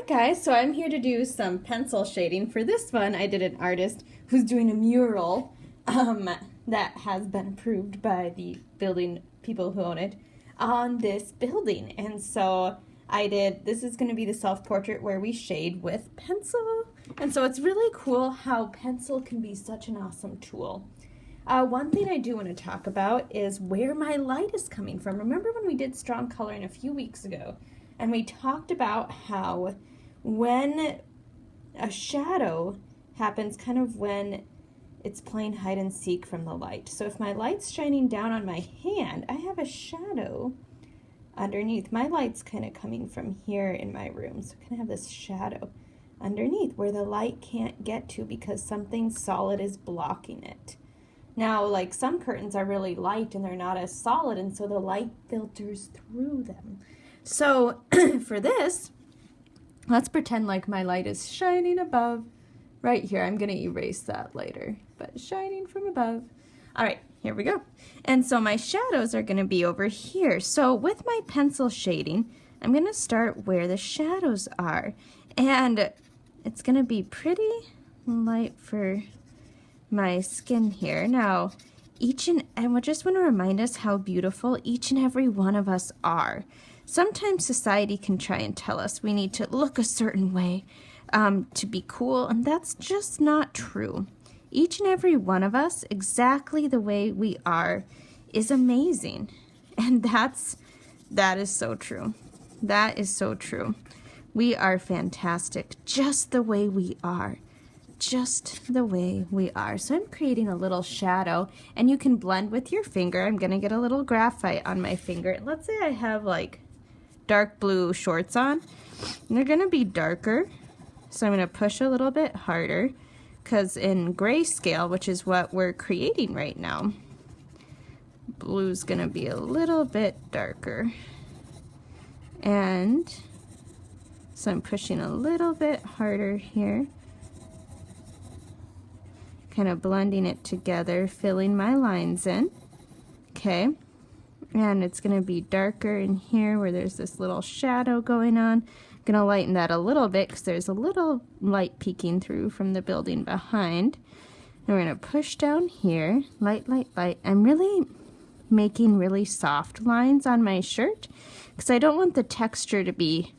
guys, so I'm here to do some pencil shading. For this one, I did an artist who's doing a mural that has been approved by the building people who own it on this building. And so this is going to be the self-portrait where we shade with pencil. And so it's really cool how pencil can be such an awesome tool. One thing I do want to talk about is where my light is coming from. Remember when we did strong coloring a few weeks ago? And we talked about how when a shadow happens kind of when it's playing hide and seek from the light. So if my light's shining down on my hand, I have a shadow underneath. My light's kind of coming from here in my room. So I kind of have this shadow underneath where the light can't get to because something solid is blocking it. Now, like some curtains are really light and they're not as solid, and so the light filters through them. So for this, let's pretend like my light is shining above right here. I'm going to erase that later, but shining from above. All right, here we go. And so my shadows are going to be over here. So with my pencil shading, I'm going to start where the shadows are. And it's going to be pretty light for my skin here. Now, I just want to remind us how beautiful each and every one of us are. Sometimes society can try and tell us we need to look a certain way to be cool, and that's just not true. Each and every one of us, exactly the way we are, is amazing. And that is so true. That is so true. We are fantastic just the way we are. Just the way we are. So I'm creating a little shadow, and you can blend with your finger. I'm going to get a little graphite on my finger. Let's say I have like dark blue shorts on, and they're going to be darker. So I'm going to push a little bit harder because in grayscale, which is what we're creating right now, blue's going to be a little bit darker. And so I'm pushing a little bit harder here, kind of blending it together, filling my lines in. Okay. And it's going to be darker in here where there's this little shadow going on. I'm going to lighten that a little bit because there's a little light peeking through from the building behind. And we're going to push down here, light, light, light. I'm really making really soft lines on my shirt because I don't want the texture to be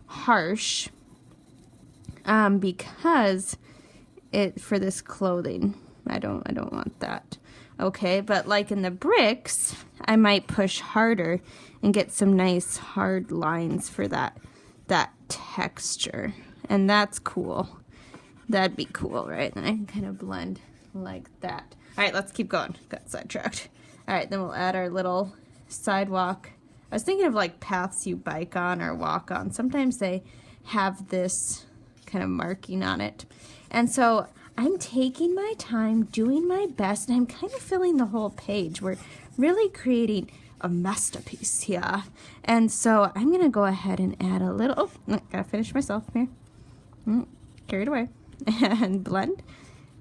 harsh because for this clothing, I don't want that. Okay, but like in the bricks, I might push harder and get some nice hard lines for that texture. And that's cool. That'd be cool, right? And I can kind of blend like that. All right, let's keep going. Got sidetracked. All right, then we'll add our little sidewalk. I was thinking of like paths you bike on or walk on. Sometimes they have this kind of marking on it. And so I'm taking my time, doing my best, and I'm kind of filling the whole page. We're really creating a masterpiece here. And so I'm going to go ahead and add a little, gotta finish myself here. Carried away. And blend.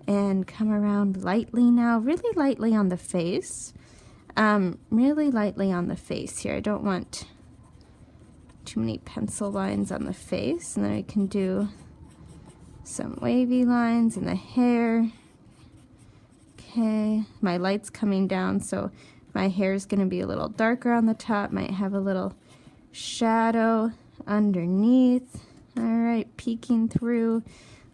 And come around lightly now, really lightly on the face. Really lightly on the face here. I don't want too many pencil lines on the face. And then I can do some wavy lines in the hair. Okay, my light's coming down, so my hair is going to be a little darker on the top, might have a little shadow underneath. All right, peeking through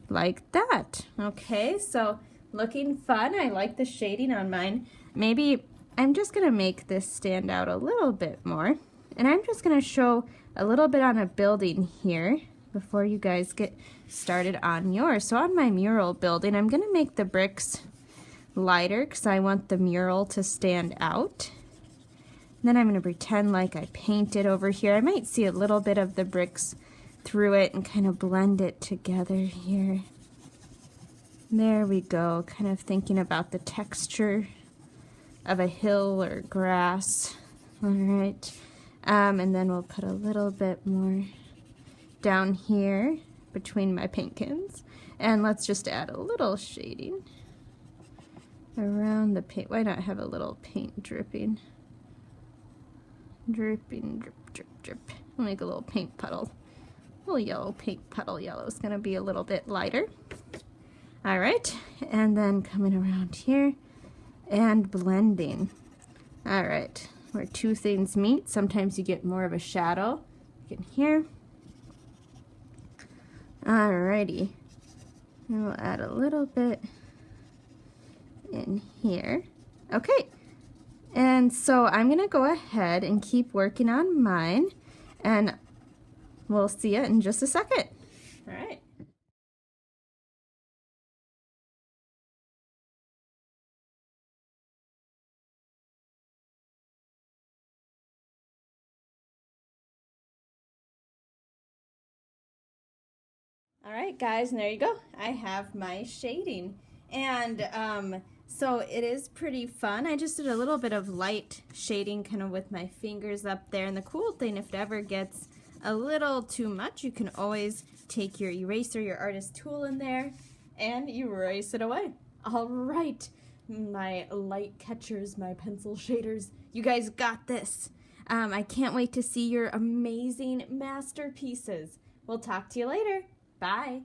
like that. Okay, so looking fun. I like the shading on mine. Maybe I'm just going to make this stand out a little bit more, and I'm just going to show a little bit on a building here before you guys get started on yours. So on my mural building, I'm going to make the bricks lighter because I want the mural to stand out. And then I'm going to pretend like I painted over here. I might see a little bit of the bricks through it and kind of blend it together here. There we go, kind of thinking about the texture of a hill or grass. All right, and then we'll put a little bit more down here between my pumpkins, and let's just add a little shading around the paint. Why not have a little paint dripping? Dripping, drip, drip, drip. I'll make a little paint puddle little yellow, pink petal yellow is going to be a little bit lighter. All right, and then coming around here and blending. All right, where two things meet, sometimes you get more of a shadow. In here. Alrighty, and we'll add a little bit in here. Okay, and so I'm gonna go ahead and keep working on mine, and we'll see you in just a second. All right. All right, guys, and there you go. I have my shading. And so it is pretty fun. I just did a little bit of light shading kind of with my fingers up there. And the cool thing, if it ever gets a little too much, you can always take your eraser, your artist tool in there, and erase it away. All right, my light catchers, my pencil shaders, you guys got this. I can't wait to see your amazing masterpieces. We'll talk to you later. Bye.